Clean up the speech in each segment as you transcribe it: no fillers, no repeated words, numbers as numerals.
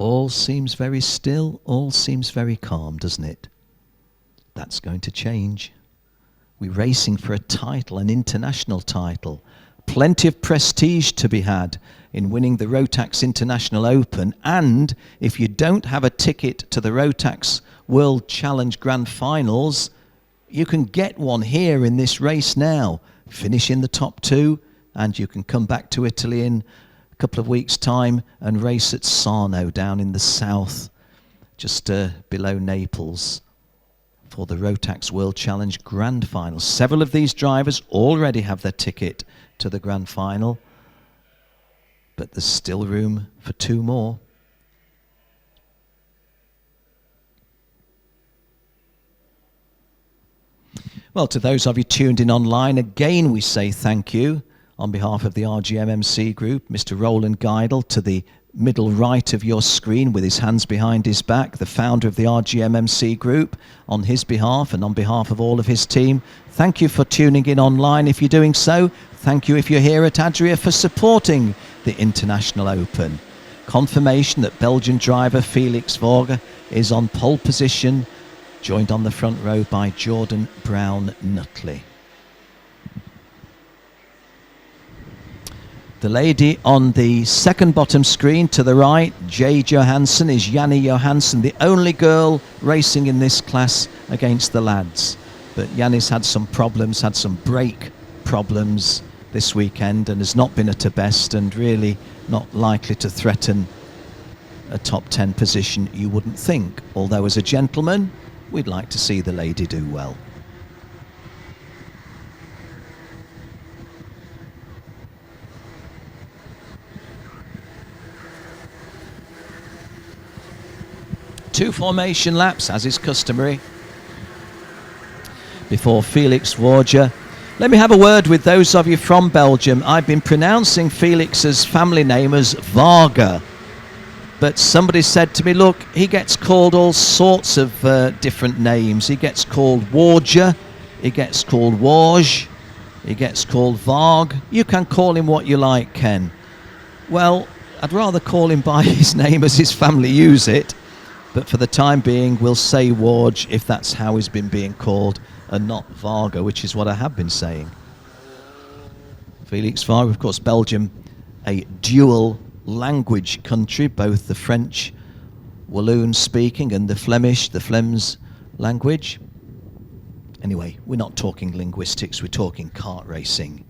All seems very still, all seems very calm, doesn't it? That's going to change. We're racing for a title, an international title. Plenty of prestige to be had in winning the Rotax International Open, and if you don't have a ticket to the Rotax World Challenge Grand Finals, you can get one here in this race now. Finish in the top two, and you can come back to Italy in a couple of weeks' time and race at Sarno down in the south, just below Naples, for the Rotax World Challenge Grand Final. Several of these drivers already have their ticket to the Grand Final, but there's still room for two more. Well, to those of you tuned in online, again we say thank you on behalf of the RGMMC group. Mr. Roland Geidel to the middle right of your screen with his hands behind his back, the founder of the RGMMC group, on his behalf and on behalf of all of his team. Thank you for tuning in online if you're doing so. Thank you if you're here at Adria for supporting the International Open. Confirmation that Belgian driver Felix Vogge is on pole position, joined on the front row by Jordan Brown-Nutley. The lady on the second bottom screen to the right, Jade Johansson, is Janne Johansson, the only girl racing in this class against the lads. But Janne's had some problems, had some brake problems this weekend, and has not been at her best, and really not likely to threaten a top 10 position, you wouldn't think. Although as a gentleman, we'd like to see the lady do well. Two formation laps, as is customary, before Felix Vogge. Let me have a word with those of you from Belgium. I've been pronouncing Felix's family name as Varga, but somebody said to me, look, he gets called all sorts of different names. He gets called Warge, he gets called Warge, he gets called Varg. You can call him what you like, Ken. Well, I'd rather call him by his name as his family use it, but for the time being, we'll say Warge if that's how he's been being called, and not Varga, which is what I have been saying. Felix Vogge, of course, Belgium, a dual language country, both the French Walloon speaking and the Flemish, the Flems language. Anyway, we're not talking linguistics, we're talking kart racing.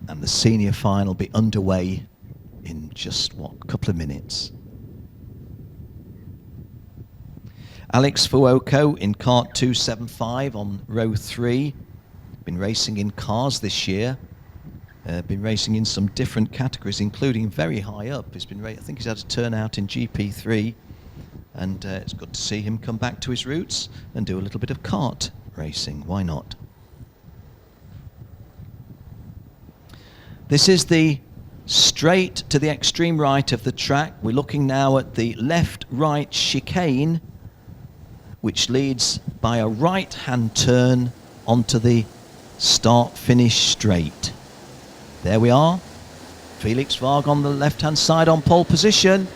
And the senior final will be underway in just, what, a couple of minutes. Alex Fuoco in kart 275 on row 3. Been racing in cars this year. Been racing in some different categories, including very high up. He's been, I think he's had a turnout in GP3, and it's good to see him come back to his roots and do a little bit of kart racing. Why not? This is the straight to the extreme right of the track. We're looking now at the left-right chicane, which leads by a right-hand turn onto the start-finish straight. There we are. Felix Vogge on the left-hand side on pole position,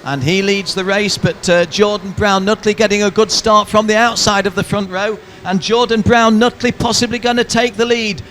and he leads the race, but Jordan Brown-Nutley getting a good start from the outside of the front row, and Jordan Brown-Nutley possibly going to take the lead.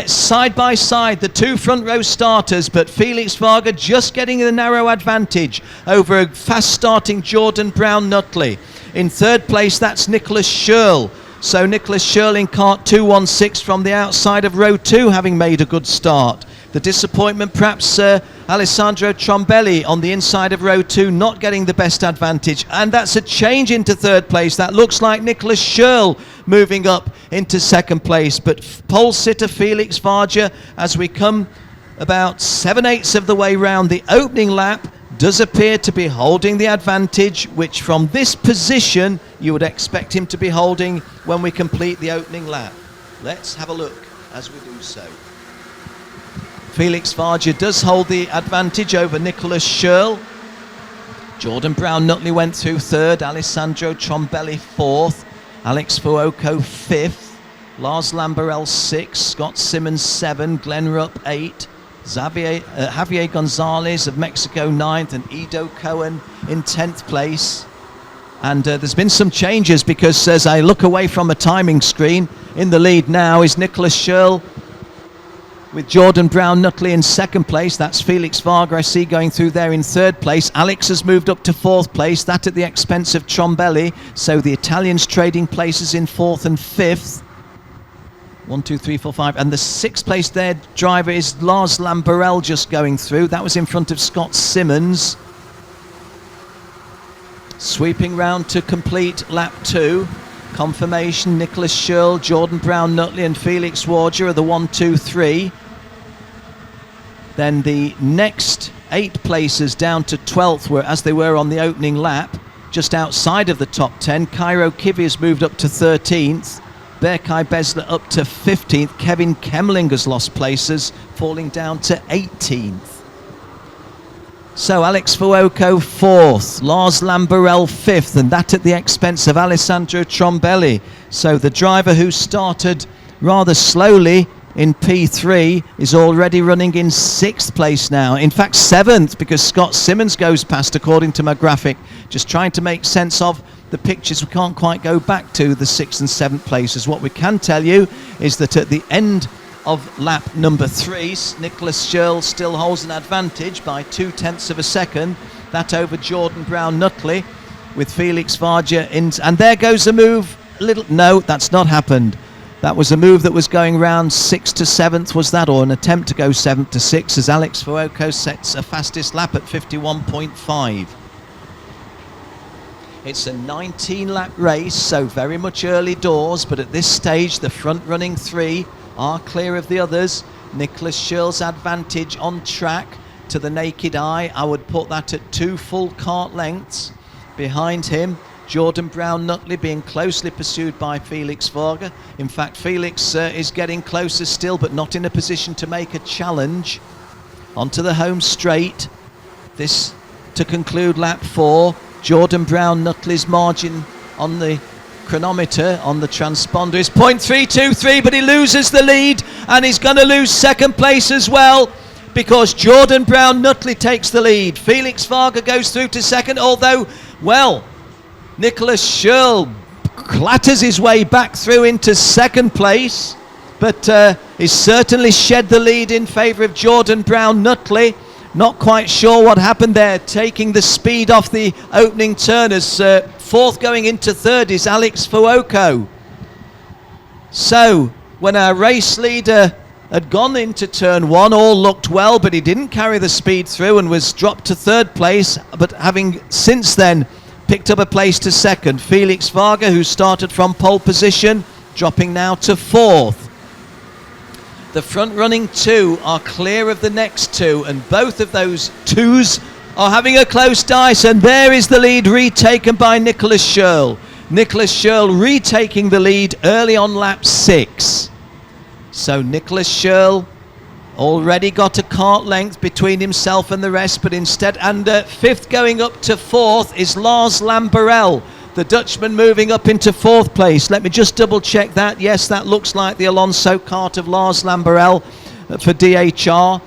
Side by side, the two front row starters, but Felix Vogge just getting the narrow advantage over a fast-starting Jordan Brown-Nutley. In third place, that's Nicholas Schurl. So Nicholas Schurl in kart 216 from the outside of row 2, having made a good start. The disappointment, perhaps Alessandro Trombelli on the inside of row 2, not getting the best advantage. And that's a change into third place. That looks like Nicholas Schurl moving up into second place. But pole sitter Felix Vogge, as we come about 7/8 of the way round the opening lap, does appear to be holding the advantage, which from this position you would expect him to be holding when we complete the opening lap. Let's have a look as we do so. Felix Vogge does hold the advantage over Nicholas Schurl. Jordan Brown-Nutley went through third, Alessandro Trombelli fourth, Alex Fuoco fifth, Lars Lamberel 6, Scott Simmons 7, Glenn Rupp 8, Javier Gonzalez of Mexico 9th, and Ido Cohen in 10th place. And there's been some changes, because as I look away from a timing screen, in the lead now is Nicholas Schurl with Jordan Brown-Nutley in 2nd place. That's Felix Varga, I see, going through there in 3rd place. Alex has moved up to 4th place, that at the expense of Trombelli. So the Italians trading places in 4th and 5th. 1, 2, 3, 4, 5. And the 6th place there driver is Lars Lamberel, just going through. That was in front of Scott Simmons. Sweeping round to complete lap 2. Confirmation, Nicholas Schurl, Jordan Brown-Nutley and Felix Warger are the 1, 2, 3. Then the next 8 places down to 12th were as they were on the opening lap, just outside of the top 10. Cairo Kivi has moved up to 13th. Berkay Besler up to 15th. Kevin Kemling has lost places, falling down to 18th. So Alex Fuoco 4th, Lars Lamberel 5th, and that at the expense of Alessandro Trombelli. So the driver who started rather slowly in P3 is already running in 6th place now. In fact, 7th, because Scott Simmons goes past, according to my graphic. Just trying to make sense of the pictures. We can't quite go back to the 6th and 7th places. What we can tell you is that at the end of lap number 3, Nicholas Schurl still holds an advantage by 0.2 of a second. That over Jordan Brown-Nutley, with Felix Varga in. And there goes a move. No, that's not happened. That was a move that was going round 6th to 7th, was that, or an attempt to go 7th to 6th, as Alex Fuoco sets a fastest lap at 51.5. It's a 19-lap race, so very much early doors, but at this stage the front-running 3 are clear of the others. Nicholas Schurl's advantage on track, to the naked eye, I would put that at 2 full kart lengths. Behind him, Jordan Brown-Nutley being closely pursued by Felix Varga. In fact, Felix is getting closer still, but not in a position to make a challenge. Onto the home straight. This to conclude lap 4. Jordan Brown-Nutley's margin on the chronometer, on the transponder, is 0.323, but he loses the lead, and he's going to lose 2nd place as well, because Jordan Brown-Nutley takes the lead. Felix Varga goes through to 2nd, although, well, Nicholas Schurl clatters his way back through into 2nd place, but he's certainly shed the lead in favour of Jordan Brown-Nutley. Not quite sure what happened there, taking the speed off the opening turn, as 4th going into 3rd is Alex Fuoco. So, when our race leader had gone into turn 1, all looked well, but he didn't carry the speed through and was dropped to 3rd place, but having since then picked up a place to 2nd. Felix Varga, who started from pole position, dropping now to 4th. The front-running 2 are clear of the next 2, and both of those 2s are having a close dice, and there is the lead retaken by Nicholas Schurl. Nicholas Schurl retaking the lead early on lap 6. So Nicholas Schurl already got a kart length between himself and the rest, but instead, and 5th going up to 4th is Lars Lamberel, the Dutchman, moving up into 4th place. Let me just double check that. Yes, that looks like the Alonso kart of Lars Lamberel for DHR.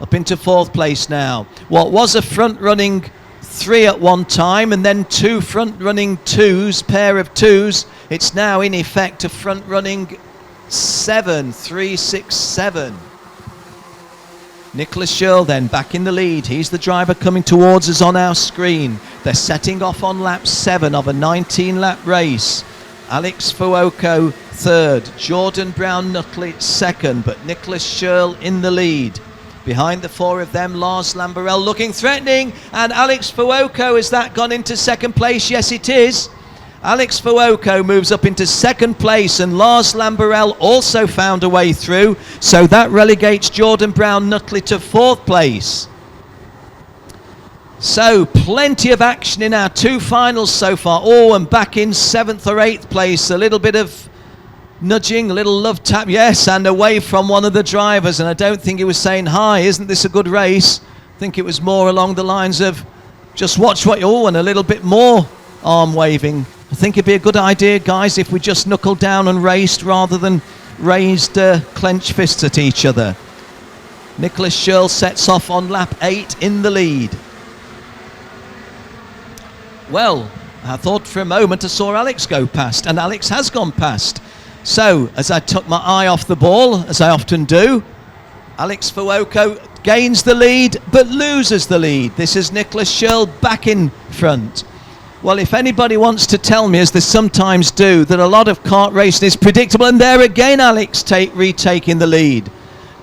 Up into 4th place now. What was a front-running 3 at one time, and then 2 front-running 2s, pair of 2s. It's now in effect a front-running 7, 3, 6, 7. Nicholas Schurl then back in the lead. He's the driver coming towards us on our screen. They're setting off on lap 7 of a 19-lap race. Alex Fuoco 3rd, Jordan Brown-Nutley 2nd, but Nicholas Schurl in the lead. Behind the 4 of them, Lars Lamberel looking threatening, and Alex Fuoco, has that gone into 2nd place? Yes, it is. Alex Fuoco moves up into 2nd place, and Lars Lamberel also found a way through, so that relegates Jordan Brown-Nutley to 4th place. So plenty of action in our 2 finals so far. Oh, and back in 7th or 8th place, a little bit of nudging, a little love tap, yes, and away from one of the drivers, and I don't think he was saying, hi, isn't this a good race? I think it was more along the lines of, just watch what you, and a little bit more arm waving. I think it'd be a good idea, guys, if we just knuckled down and raced rather than raised clenched fists at each other. Nicholas Schurl sets off on lap 8 in the lead. Well, I thought for a moment I saw Alex go past, and Alex has gone past. So, as I took my eye off the ball, as I often do, Alex Fuoco gains the lead, but loses the lead. This is Nicholas Schurl back in front. Well, if anybody wants to tell me, as they sometimes do, that a lot of kart racing is predictable, and there again Alex retaking the lead.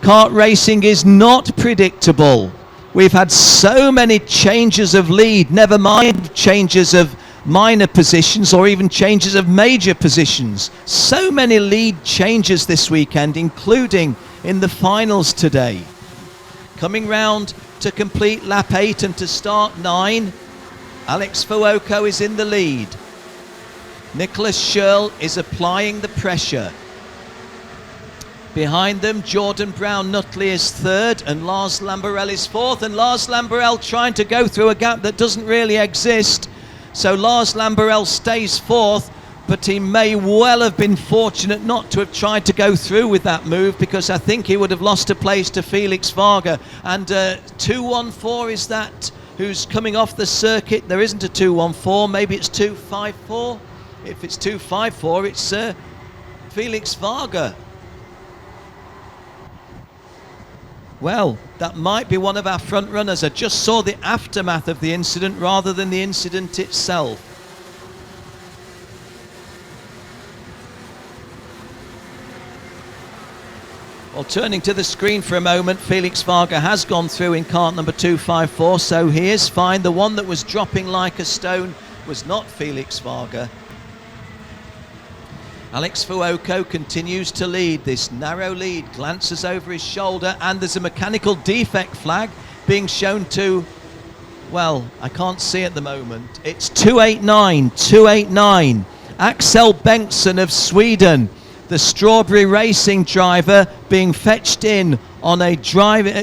Kart racing is not predictable. We've had so many changes of lead, never mind changes of minor positions or even changes of major positions. So many lead changes this weekend, including in the finals today. Coming round to complete lap 8 and to start 9, Alex Fuoco is in the lead. Nicholas Schurl is applying the pressure. Behind them, Jordan Brown-Nutley is third and Lars Lamberell is fourth, and Lars Lamberell trying to go through a gap that doesn't really exist. So Lars Lamberell stays fourth, but he may well have been fortunate not to have tried to go through with that move, because I think he would have lost a place to Felix Varga. And 2:14 is that who's coming off the circuit. There isn't a 2:14, maybe it's 2:54. If it's 2:54, it's Felix Varga. Well, that might be one of our front runners. I just saw the aftermath of the incident rather than the incident itself. Well, turning to the screen for a moment, Felix Varga has gone through in kart number 254, so he is fine. The one that was dropping like a stone was not Felix Varga. Alex Fuoco continues to lead this narrow lead, glances over his shoulder, and there's a mechanical defect flag being shown to, well, I can't see at the moment. It's 289. Axel Bengtsson of Sweden, the Strawberry Racing driver, being fetched in on a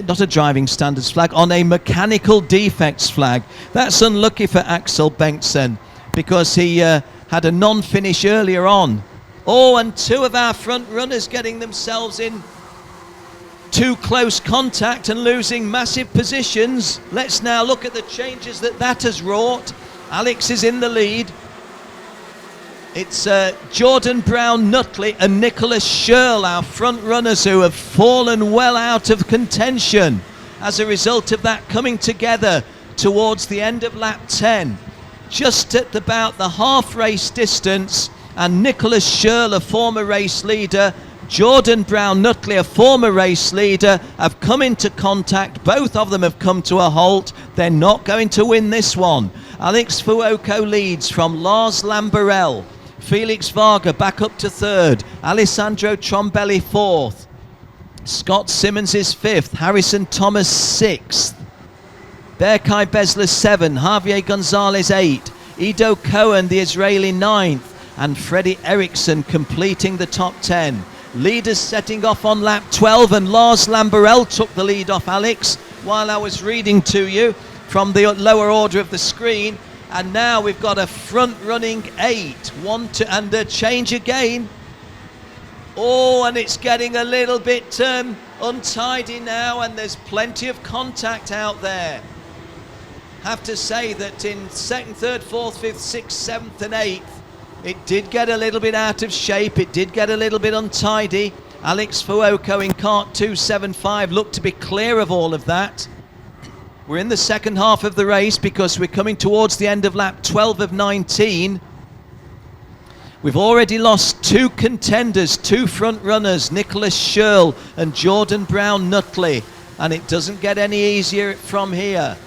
not a driving standards flag, on a mechanical defects flag. That's unlucky for Axel Bengtsson, because he had a non-finish earlier on. Oh, and two of our front runners getting themselves in too close contact and losing massive positions. Let's now look at the changes that has wrought. Alex is in the lead. It's Jordan Brown-Nutley and Nicholas Schurl, our front runners, who have fallen well out of contention as a result of that coming together towards the end of lap 10. Just at about the half race distance, and Nicholas Schurl, a former race leader, Jordan Brown-Nutley, a former race leader, have come into contact. Both of them have come to a halt. They're not going to win this one. Alex Fuoco leads from Lars Lamberell. Felix Varga back up to third. Alessandro Trombelli fourth. Scott Simmons is fifth. Harrison Thomas sixth. Berkay Besler 7. Javier Gonzalez 8. Ido Cohen, the Israeli 9th. And Freddie Eriksson completing the top 10. Leaders setting off on lap 12, and Lars Lamberell took the lead off Alex while I was reading to you from the lower order of the screen. And now we've got a front running 8. 1, 2, and a change again. Oh, and it's getting a little bit untidy now, and there's plenty of contact out there. Have to say that in 2nd, 3rd, 4th, 5th, 6th, 7th and 8th, it did get a little bit out of shape. It did get a little bit untidy. Alex Fuoco in kart 275 looked to be clear of all of that. We're in the second half of the race because we're coming towards the end of lap 12 of 19. We've already lost 2 contenders, 2 front runners, Nicholas Schurl and Jordan Brown-Nutley, and it doesn't get any easier from here.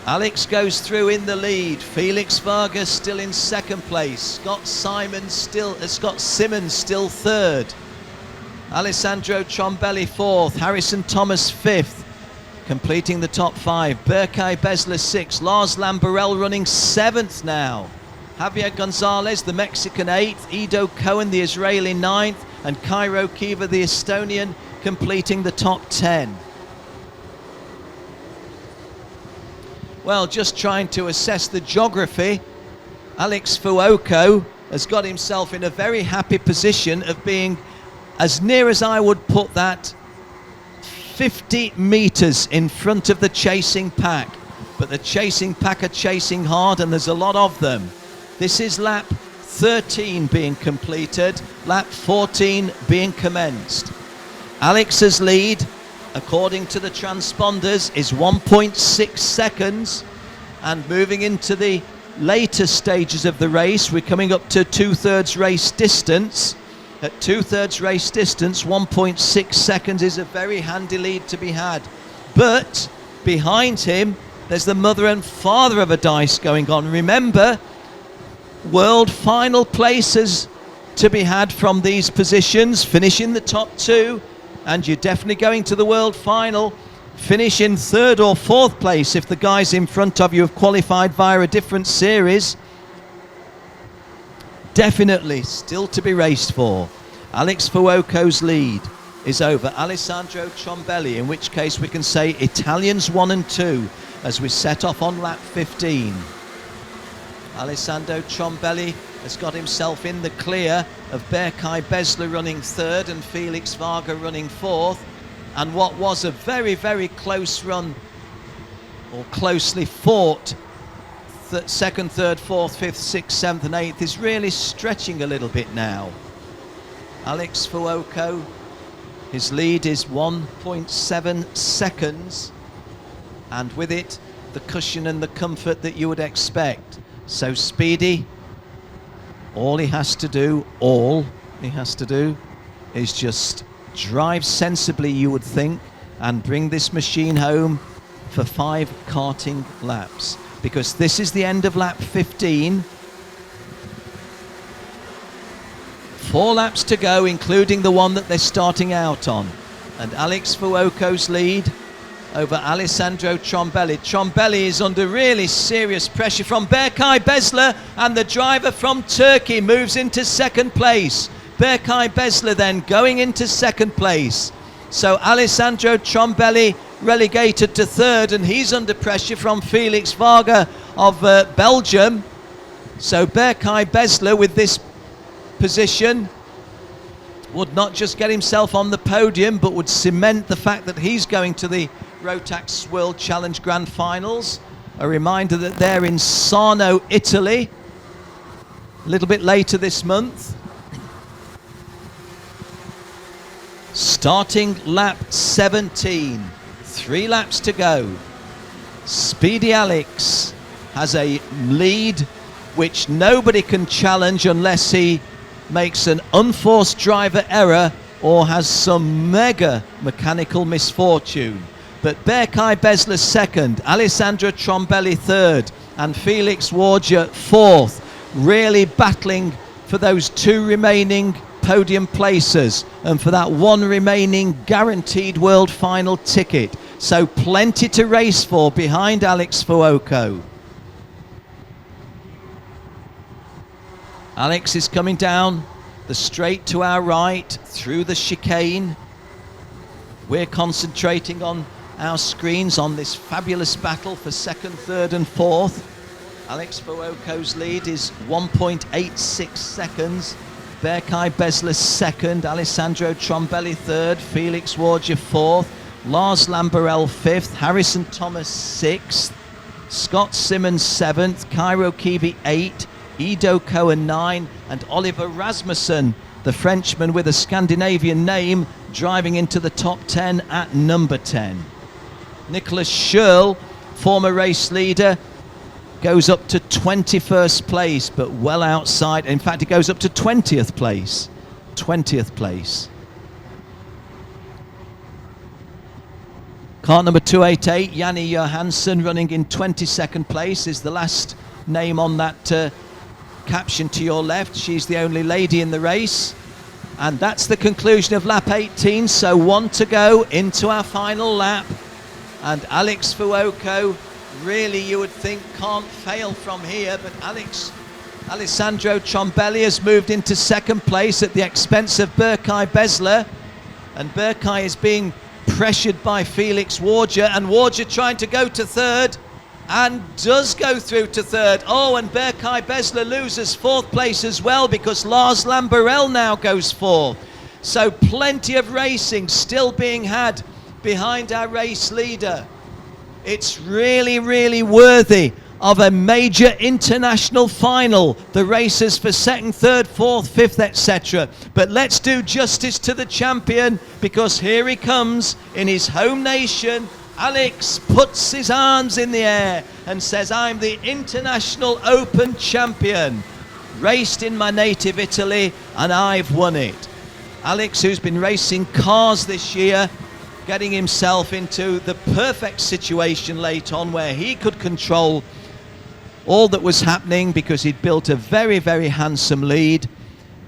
Alex goes through in the lead. Felix Varga still in second place. Scott Simmons still third. Alessandro Trombelli fourth. Harrison Thomas fifth, completing the top 5. Berkay Besler 6th. Lars Lamberell running 7th now. Javier Gonzalez, the Mexican 8th. Ido Cohen, the Israeli 9th. And Cairo Kiva, the Estonian, completing the top 10. Well, just trying to assess the geography, Alex Fuoco has got himself in a very happy position of being, as near as I would put that, 50 metres in front of the chasing pack. But the chasing pack are chasing hard, and there's a lot of them. This is lap 13 being completed, lap 14 being commenced. Alex's lead, according to the transponders, is 1.6 seconds. And moving into the later stages of the race, we're coming up to 2/3 race distance. At 2/3 race distance, 1.6 seconds is a very handy lead to be had. But behind him, there's the mother and father of a dice going on. Remember, world final places to be had from these positions. Finish in the top two, and you're definitely going to the world final. Finish in 3rd or 4th place if the guys in front of you have qualified via a different series. Definitely still to be raced for. Alex Fuoco's lead is over Alessandro Trombelli, in which case we can say Italians 1 and 2 as we set off on lap 15. Alessandro Trombelli has got himself in the clear of Berkay Besler running 3rd and Felix Varga running 4th. And what was a very, very close run, or closely fought, 2nd, 3rd, 4th, 5th, 6th, 7th and 8th is really stretching a little bit now. Alex Fuoco, his lead is 1.7 seconds, and with it the cushion and the comfort that you would expect. So speedy. All he has to do is just drive sensibly, you would think, and bring this machine home for 5 karting laps, because this is the end of lap 15. 4 laps to go, including the one that they're starting out on. And Alex Fuoco's lead over Alessandro Trombelli. Trombelli is under really serious pressure from Berkay Besler, and the driver from Turkey moves into 2nd place. Berkay Besler then going into 2nd place. So Alessandro Trombelli relegated to 3rd, and he's under pressure from Felix Varga of Belgium. So Berkay Besler with this position would not just get himself on the podium, but would cement the fact that he's going to the Rotax World Challenge Grand Finals. A reminder that they're in Sarno, Italy, a little bit later this month. Starting lap 17, 3 laps to go. Speedy Alex has a lead which nobody can challenge unless he makes an unforced driver error or has some mega mechanical misfortune. But Berkay Besler 2nd, Alessandro Trombelli 3rd, and Felix Varga 4th, really battling for those 2 remaining podium places and for that 1 remaining guaranteed world final ticket. So plenty to race for behind Alex Fuoco. Alex is coming down the straight to our right through the chicane. We're concentrating on our screens on this fabulous battle for 2nd, 3rd and 4th. Alex Fuoco's lead is 1.86 seconds. Berkay Besler 2nd, Alessandro Trombelli 3rd, Felix Varga 4th, Lars Lamberel 5th, Harrison Thomas 6th, Scott Simmons 7th, Cairo Kiwi 8th, Ido Cohen 9, and Oliver Rasmussen, the Frenchman with a Scandinavian name, driving into the top 10 at number 10. Nicholas Schurl, former race leader, goes up to 21st place, but well outside. In fact, it goes up to 20th place. 20th place. Car number 288, Janni Johansson, running in 22nd place, is the last name on that caption to your left. She's the only lady in the race. And that's the conclusion of lap 18, so 1 to go into our final lap. And Alex Fuoco, really you would think can't fail from here, but Alessandro Trombelli has moved into 2nd place at the expense of Berkay Besler, and Berkay is being pressured by Felix Varga, and Varga trying to go to 3rd and does go through to 3rd. Oh, and Berkay Besler loses 4th place as well, because Lars Lamberel now goes 4th. So plenty of racing still being had behind our race leader. It's really, really worthy of a major international final. The races for second, third, fourth, fifth, etc. But let's do justice to the champion, because here he comes in his home nation. Alex puts his arms in the air and says, I'm the International Open champion. Raced in my native Italy and I've won it. Alex, who's been racing cars this year, getting himself into the perfect situation late on where he could control all that was happening because he'd built a very, very handsome lead.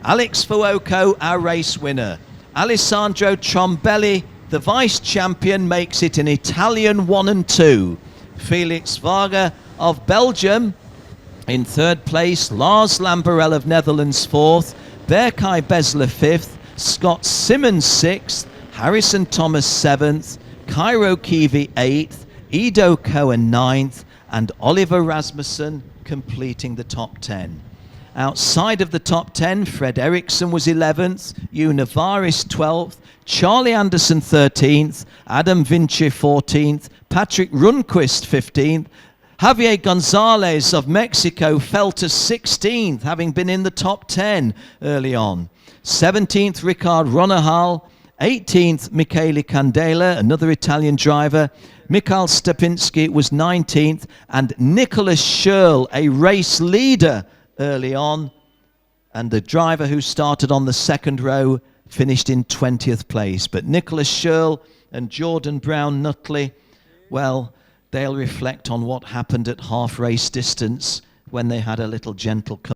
Alex Fuoco, our race winner. Alessandro Trombelli, the vice champion, makes it an Italian 1 and 2. Felix Varga of Belgium in third place. Lars Lamberel of Netherlands fourth. Berkay Besler fifth. Scott Simmons sixth. Harrison Thomas 7th, Cairo Kiwi 8th, Ido Cohen 9th, and Oliver Rasmussen completing the top 10. Outside of the top 10, Fred Eriksson was 11th, Hugh Navaris 12th, Charlie Anderson 13th, Adam Vinci 14th, Patrick Rundquist 15th, Javier Gonzalez of Mexico fell to 16th, having been in the top 10 early on. 17th, Ricard Ronahal. 18th, Michele Candela, another Italian driver. Mikhail Stepinski was 19th. And Nicholas Scherl, a race leader early on. And the driver who started on the second row finished in 20th place. But Nicholas Scherl and Jordan Brown-Nutley, well, they'll reflect on what happened at half race distance when they had a little gentle